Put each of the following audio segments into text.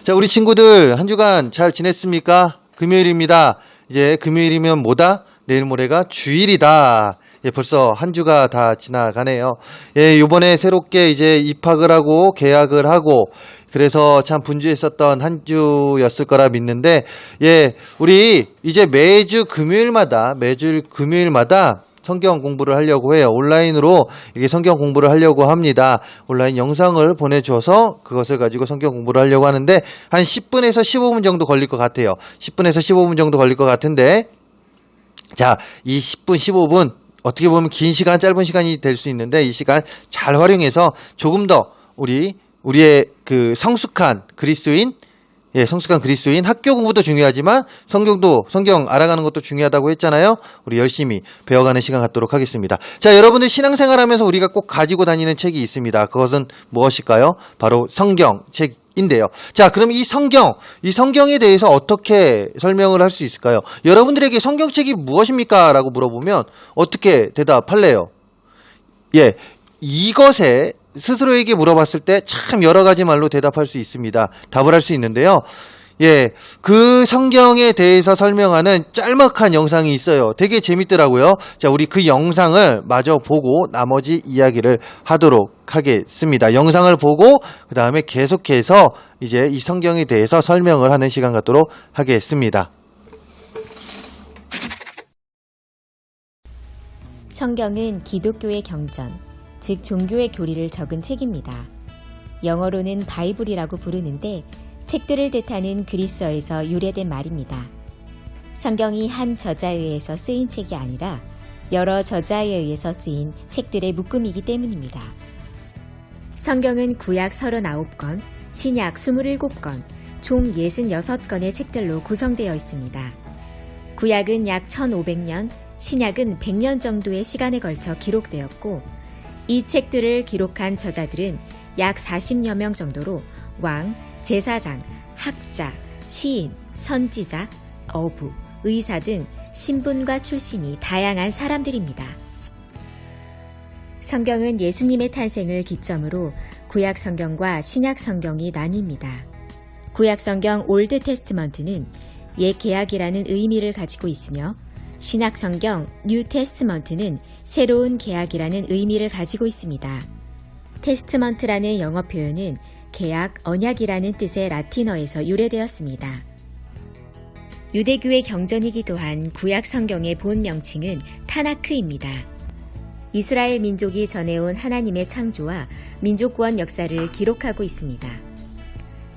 자, 우리 친구들 한 주간 잘 지냈습니까? 금요일입니다. 이제 금요일이면 뭐다? 내일 모레가 주일이다. 예, 벌써 한 주가 다 지나가네요. 예, 요번에 새롭게 이제 입학을 하고 계약을 하고 그래서 참 분주했었던 한 주였을 거라 믿는데, 예, 우리 이제 매주 금요일마다 성경 공부를 하려고 해요. 온라인으로 이게 성경 공부를 하려고 합니다. 온라인 영상을 보내줘서 그것을 가지고 성경 공부를 하려고 하는데 한 10분에서 15분 정도 걸릴 것 같아요. 10분에서 15분 정도 걸릴 것 같은데, 자, 이 10분, 15분 어떻게 보면 긴 시간, 짧은 시간이 될 수 있는데 이 시간 잘 활용해서 조금 더 우리의 그 성숙한 그리스도인 학교 공부도 중요하지만 성경 알아가는 것도 중요하다고 했잖아요. 우리 열심히 배워가는 시간 갖도록 하겠습니다. 자, 여러분들 신앙생활하면서 우리가 꼭 가지고 다니는 책이 있습니다. 그것은 무엇일까요? 바로 성경책인데요. 자, 그럼 이 성경에 대해서 어떻게 설명을 할 수 있을까요? 여러분들에게 성경책이 무엇입니까? 라고 물어보면 어떻게 대답할래요? 예, 이것에 스스로에게 물어봤을 때 참 여러 가지 말로 대답할 수 있습니다. 답을 할 수 있는데요. 예, 그 성경에 대해서 설명하는 짤막한 영상이 있어요. 되게 재밌더라고요. 자, 우리 그 영상을 마저 보고 나머지 이야기를 하도록 하겠습니다. 영상을 보고 그 다음에 계속해서 이제 이 성경에 대해서 설명을 하는 시간 갖도록 하겠습니다. 성경은 기독교의 경전, 즉 종교의 교리를 적은 책입니다. 영어로는 바이블이라고 부르는데 책들을 뜻하는 그리스어에서 유래된 말입니다. 성경이 한 저자에 의해서 쓰인 책이 아니라 여러 저자에 의해서 쓰인 책들의 묶음이기 때문입니다. 성경은 구약 39권, 신약 27권, 총 66권의 책들로 구성되어 있습니다. 구약은 약 1500년, 신약은 100년 정도의 시간에 걸쳐 기록되었고, 이 책들을 기록한 저자들은 약 40여 명 정도로 왕, 제사장, 학자, 시인, 선지자, 어부, 의사 등 신분과 출신이 다양한 사람들입니다. 성경은 예수님의 탄생을 기점으로 구약 성경과 신약 성경이 나뉩니다. 구약 성경 올드 테스트먼트는 옛 계약이라는 의미를 가지고 있으며 신약 성경 뉴 테스트먼트는 새로운 계약이라는 의미를 가지고 있습니다. 테스트먼트라는 영어 표현은 계약, 언약이라는 뜻의 라틴어에서 유래되었습니다. 유대교의 경전이기도 한 구약 성경의 본 명칭은 타나크입니다. 이스라엘 민족이 전해온 하나님의 창조와 민족 구원 역사를 기록하고 있습니다.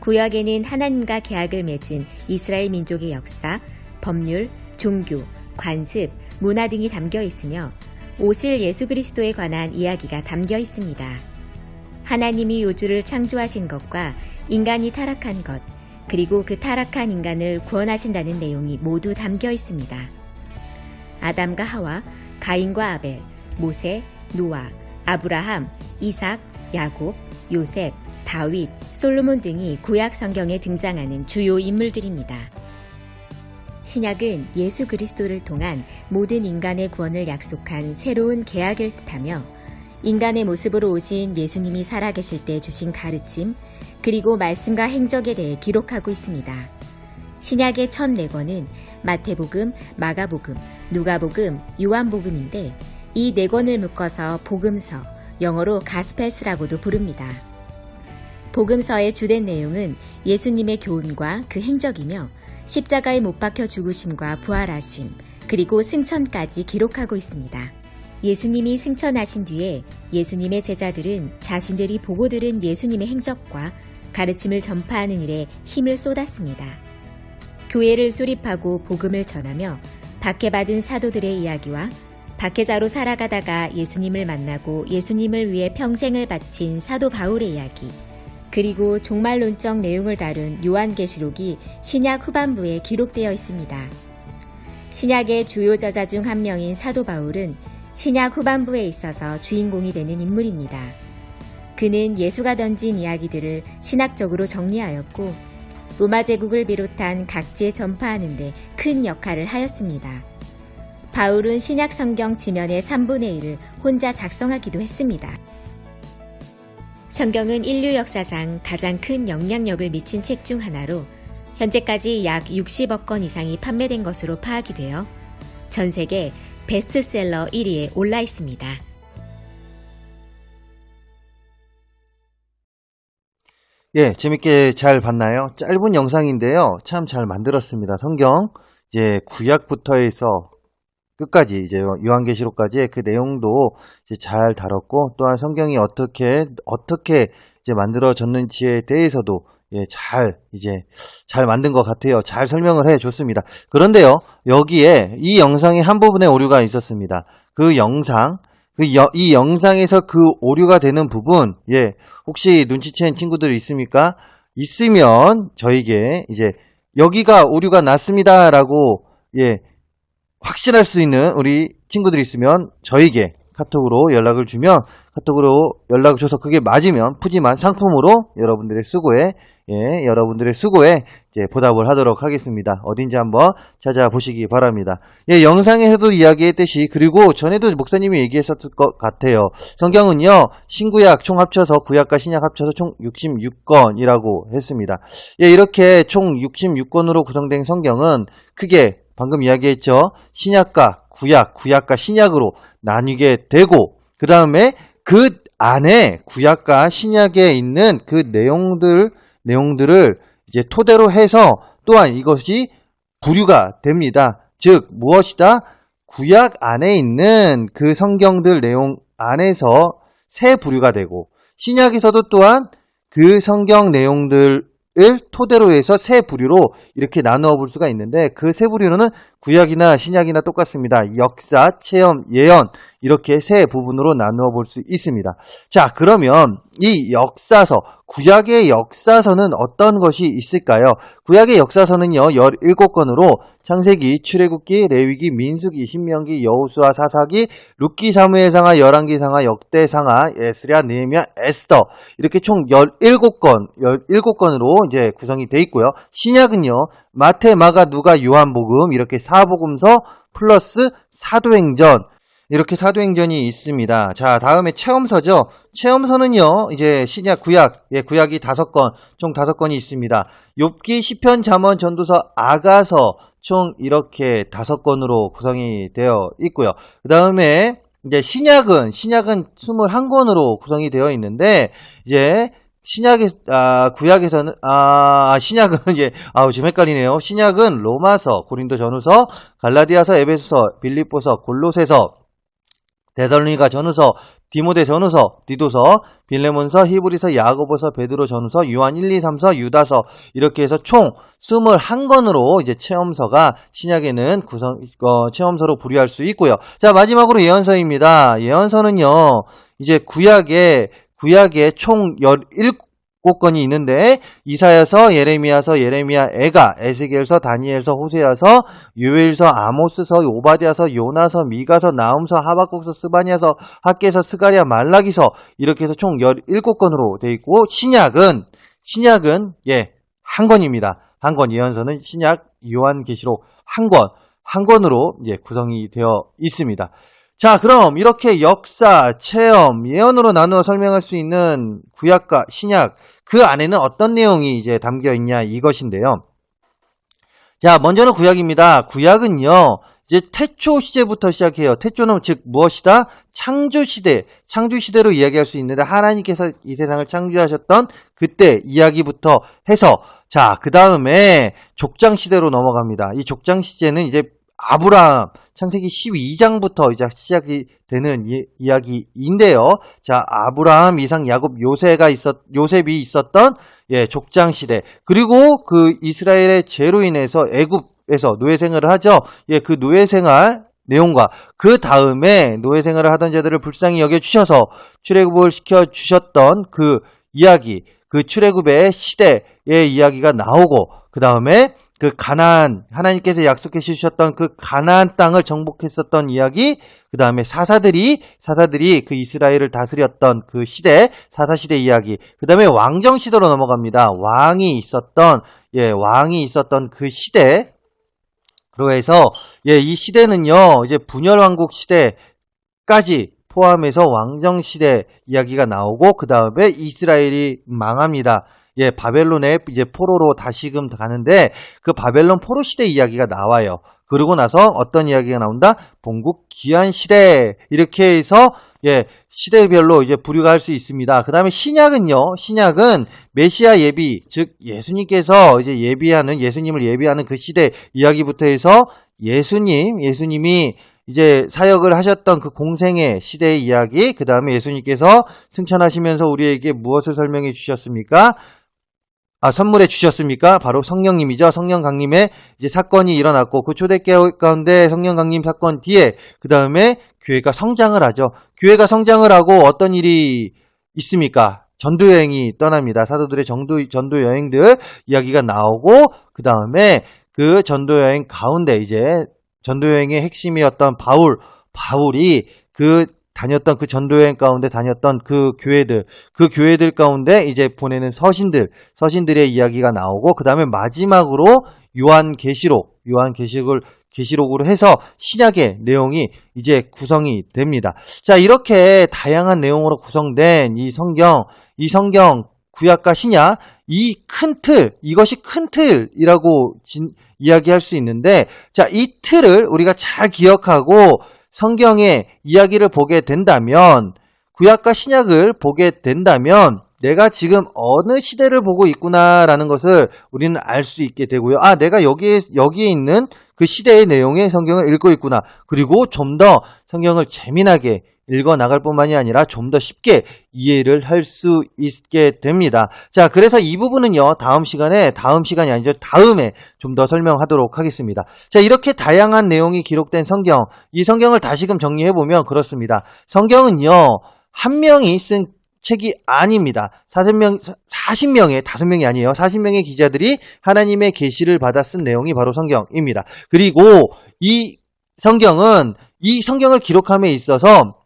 구약에는 하나님과 계약을 맺은 이스라엘 민족의 역사, 법률, 종교, 관습, 문화 등이 담겨 있으며 오실 예수 그리스도에 관한 이야기가 담겨 있습니다. 하나님이 우주를 창조하신 것과 인간이 타락한 것, 그리고 그 타락한 인간을 구원하신다는 내용이 모두 담겨 있습니다. 아담과 하와, 가인과 아벨, 모세, 노아, 아브라함, 이삭, 야곱, 요셉, 다윗, 솔로몬 등이 구약 성경에 등장하는 주요 인물들입니다. 신약은 예수 그리스도를 통한 모든 인간의 구원을 약속한 새로운 계약을 뜻하며 인간의 모습으로 오신 예수님이 살아계실 때 주신 가르침, 그리고 말씀과 행적에 대해 기록하고 있습니다. 신약의 첫 4권은 마태복음, 마가복음, 누가복음, 요한복음인데 이 4권을 묶어서 복음서, 영어로 가스펠스라고도 부릅니다. 복음서의 주된 내용은 예수님의 교훈과 그 행적이며 십자가에 못 박혀 죽으심과 부활하심, 그리고 승천까지 기록하고 있습니다. 예수님이 승천하신 뒤에 예수님의 제자들은 자신들이 보고 들은 예수님의 행적과 가르침을 전파하는 일에 힘을 쏟았습니다. 교회를 수립하고 복음을 전하며 박해받은 사도들의 이야기와 박해자로 살아가다가 예수님을 만나고 예수님을 위해 평생을 바친 사도 바울의 이야기, 그리고 종말론적 내용을 다룬 요한계시록이 신약 후반부에 기록되어 있습니다. 신약의 주요 저자 중 한 명인 사도 바울은 신약 후반부에 있어서 주인공이 되는 인물입니다. 그는 예수가 던진 이야기들을 신학적으로 정리하였고 로마 제국을 비롯한 각지에 전파하는 데 큰 역할을 하였습니다. 바울은 신약 성경 지면의 3분의 1을 혼자 작성하기도 했습니다. 성경은 인류 역사상 가장 큰 영향력을 미친 책 중 하나로 현재까지 약 60억 권 이상이 판매된 것으로 파악이 되어 전 세계 베스트셀러 1위에 올라 있습니다. 예, 재밌게 잘 봤나요? 짧은 영상인데요. 참 잘 만들었습니다. 성경, 이제 구약부터 해서 끝까지, 이제 요한계시록까지의 그 내용도 이제 잘 다뤘고, 또한 성경이 어떻게 이제 만들어졌는지에 대해서도 예, 잘 만든 것 같아요. 잘 설명을 해 줬습니다. 그런데요, 여기에 이 영상의 한 부분에 오류가 있었습니다. 그 영상, 이 영상에서 그 오류가 되는 부분, 예, 혹시 눈치챈 친구들 있습니까? 있으면 저에게 이제 여기가 오류가 났습니다라고, 예, 확실할 수 있는 우리 친구들이 있으면 저에게 카톡으로 연락을 줘서 그게 맞으면 푸짐한 상품으로 여러분들의 수고에 이제 보답을 하도록 하겠습니다. 어딘지 한번 찾아보시기 바랍니다. 예, 영상에서도 이야기했듯이, 그리고 전에도 목사님이 얘기했었을 것 같아요. 성경은요, 신구약 총 합쳐서, 구약과 신약 합쳐서 총 66권이라고 했습니다. 예, 이렇게 총 66권으로 구성된 성경은 크게 방금 이야기했죠. 신약과 구약과 신약으로 나뉘게 되고, 그 다음에 그 안에 구약과 신약에 있는 그 내용들을 이제 토대로 해서 또한 이것이 부류가 됩니다. 즉, 무엇이다? 구약 안에 있는 그 성경들 내용 안에서 새 부류가 되고, 신약에서도 또한 그 성경 내용들을 토대로 해서 새 부류로 이렇게 나누어 볼 수가 있는데, 그 새 부류는 구약이나 신약이나 똑같습니다. 역사, 체험, 예언, 이렇게 세 부분으로 나누어 볼 수 있습니다. 자, 그러면 이 역사서, 구약의 역사서는 어떤 것이 있을까요? 구약의 역사서는요, 17권으로 창세기, 출애굽기, 레위기, 민수기, 신명기, 여호수아, 사사기, 룻기, 사무엘상하, 열왕기상하, 역대상하, 에스랴, 느헤미야, 에스더, 이렇게 총 17권으로 이제 구성이 되어 있고요. 신약은요, 마태, 마가, 누가, 요한복음, 이렇게 사복음서 플러스 사도행전, 이렇게 사도행전이 있습니다. 자, 다음에 체험서죠. 체험서는요, 이제 신약, 구약이 5권, 총 5권이 있습니다. 욥기, 시편, 잠언, 전도서, 아가서, 총 이렇게 5권으로 구성이 되어 있고요. 그 다음에 이제 신약은 21권으로 구성이 되어 있는데, 이제 구약에서는, 신약은 지금 헷갈리네요. 신약은 로마서, 고린도 전후서, 갈라디아서, 에베소서, 빌립보서, 골로새서, 데살로니가 전후서, 디모데 전후서, 디도서, 빌레몬서, 히브리서, 야고보서, 베드로 전후서, 요한 1, 2, 3서, 유다서, 이렇게 해서 총 21권으로 이제 체험서가 신약에는 체험서로 분류할 수 있고요. 자, 마지막으로 예언서입니다. 예언서는요, 이제 구약에 총 17권이 있는데, 이사야서, 예레미야서, 에가, 에스겔서, 다니엘서, 호세아서, 요엘서, 아모스서, 오바댜서, 요나서, 미가서, 나훔서, 하박국서, 스바냐서, 학개서, 스가랴, 말라기서, 이렇게 해서 총 17권으로 되어 있고, 신약은 한 권입니다. 한 권, 예언서는 신약, 요한계시록 한 권으로 구성이 되어 있습니다. 자, 그럼 이렇게 역사, 체험, 예언으로 나누어 설명할 수 있는 구약과 신약, 그 안에는 어떤 내용이 이제 담겨 있냐, 이것인데요. 자, 먼저는 구약입니다. 구약은요, 이제 태초 시대부터 시작해요. 태초는 즉 무엇이다? 창조 시대로 이야기할 수 있는데, 하나님께서 이 세상을 창조하셨던 그때 이야기부터 해서, 자, 그 다음에 족장 시대로 넘어갑니다. 이 족장 시대는 이제 아브라함, 창세기 12장부터 이제 시작이 되는 이야기인데요. 자, 아브라함, 이삭, 야곱, 요셉이 있었던 족장 시대. 그리고 그 이스라엘의 죄로 인해서 애굽에서 노예 생활을 하죠. 그 노예 생활 내용과 그 다음에 노예 생활을 하던 자들을 불쌍히 여겨 주셔서 출애굽을 시켜 주셨던 그 이야기, 그 출애굽의 시대의 이야기가 나오고, 그 다음에 그 가나안, 하나님께서 약속해 주셨던 그 가나안 땅을 정복했었던 이야기, 그 다음에 사사들이 그 이스라엘을 다스렸던 그 시대, 사사시대 이야기, 그 다음에 왕정시대로 넘어갑니다. 왕이 있었던 그 시대. 그로 해서, 이 시대는요, 이제 분열왕국 시대까지 포함해서 왕정시대 이야기가 나오고, 그 다음에 이스라엘이 망합니다. 예, 바벨론의 이제 포로로 다시금 가는데, 그 바벨론 포로 시대 이야기가 나와요. 그러고 나서 어떤 이야기가 나온다? 본국 기한 시대. 이렇게 해서, 예, 시대별로 이제 분류가 할 수 있습니다. 그 다음에 신약은요, 신약은 메시아 예비, 즉, 예수님께서 이제 예수님을 예비하는 그 시대 이야기부터 해서 예수님이 이제 사역을 하셨던 그 공생의 시대의 이야기, 그 다음에 예수님께서 승천하시면서 우리에게 무엇을 설명해 주셨습니까? 선물해 주셨습니까? 바로 성령님이죠. 성령 강림의 이제 사건이 일어났고, 그 초대교회 가운데 성령 강림 사건 뒤에, 그 다음에 교회가 성장을 하죠. 교회가 성장을 하고 어떤 일이 있습니까? 전도 여행이 떠납니다. 사도들의 전도 여행들 이야기가 나오고, 그 다음에 그 전도 여행 가운데 이제 전도 여행의 핵심이었던 바울이 다녔던 그 전도여행 가운데 다녔던 그 교회들 가운데 이제 보내는 서신들의 이야기가 나오고, 그 다음에 마지막으로 요한계시록으로 해서 신약의 내용이 이제 구성이 됩니다. 자, 이렇게 다양한 내용으로 구성된 이 성경, 구약과 신약, 이것이 큰 틀이라고 이야기할 수 있는데, 자, 이 틀을 우리가 잘 기억하고 성경의 이야기를 보게 된다면, 구약과 신약을 보게 된다면, 내가 지금 어느 시대를 보고 있구나라는 것을 우리는 알 수 있게 되고요. 내가 여기에 있는 그 시대의 내용의 성경을 읽고 있구나. 그리고 좀 더 성경을 재미나게 읽어 나갈 뿐만이 아니라 좀 더 쉽게 이해를 할 수 있게 됩니다. 자, 그래서 이 부분은요, 다음에 좀 더 설명하도록 하겠습니다. 자, 이렇게 다양한 내용이 기록된 성경, 이 성경을 다시금 정리해보면 그렇습니다. 성경은요, 한 명이 쓴 책이 아닙니다. 40명의 아니에요. 40명의 기자들이 하나님의 계시를 받아 쓴 내용이 바로 성경입니다. 그리고 이 성경을 기록함에 있어서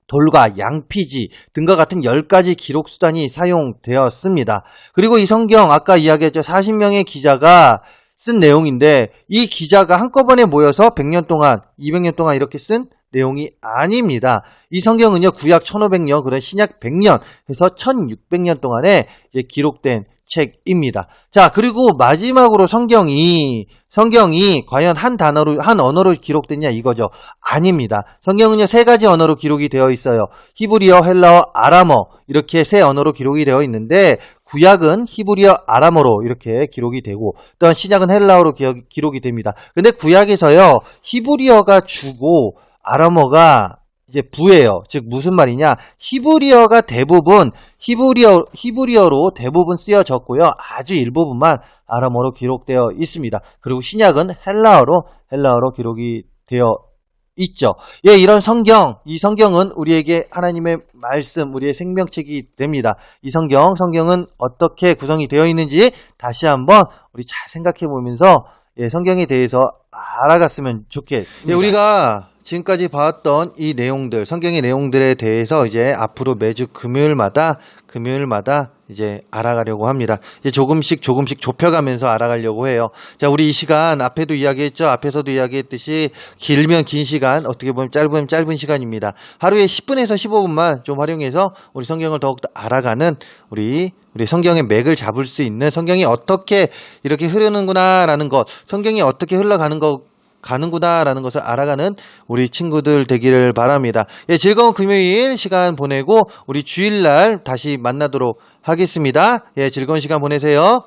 돌과 양피지 등과 같은 10가지 기록 수단이 사용되었습니다. 그리고 이 성경, 아까 이야기했죠. 40명의 기자가 쓴 내용인데, 이 기자가 한꺼번에 모여서 100년 동안, 200년 동안 이렇게 쓴 내용이 아닙니다. 이 성경은요, 구약 1500년, 그런 신약 100년 해서 1600년 동안에 이제 기록된 책입니다. 자, 그리고 마지막으로 성경이 과연 한 언어로 기록됐냐 이거죠. 아닙니다. 성경은요, 3가지 언어로 기록이 되어 있어요. 히브리어, 헬라어, 아람어, 이렇게 3 언어로 기록이 되어 있는데, 구약은 히브리어, 아람어로 이렇게 기록이 되고, 또한 신약은 헬라어로 기록이 됩니다. 근데 구약에서요, 히브리어가 주고 아람어가 이제 부예요. 즉 무슨 말이냐? 히브리어로 대부분 쓰여졌고요. 아주 일부분만 아람어로 기록되어 있습니다. 그리고 신약은 헬라어로 기록이 되어 있죠. 예, 이 성경은 우리에게 하나님의 말씀, 우리의 생명책이 됩니다. 이 성경은 어떻게 구성이 되어 있는지 다시 한번 우리 잘 생각해 보면서 성경에 대해서 알아갔으면 좋겠습니다. 예, 우리가 지금까지 봐왔던 이 내용들, 성경의 내용들에 대해서 이제 앞으로 매주 금요일마다 이제 알아가려고 합니다. 이제 조금씩 좁혀가면서 알아가려고 해요. 자, 우리 이 시간 앞에서도 이야기했듯이 길면 긴 시간, 어떻게 보면 짧은 시간입니다. 하루에 10분에서 15분만 좀 활용해서 우리 성경을 더욱더 알아가는 우리 성경의 맥을 잡을 수 있는, 성경이 어떻게 이렇게 흐르는구나라는 것, 성경이 어떻게 가는구나라는 것을 알아가는 우리 친구들 되기를 바랍니다. 예, 즐거운 금요일 시간 보내고 우리 주일날 다시 만나도록 하겠습니다. 예, 즐거운 시간 보내세요.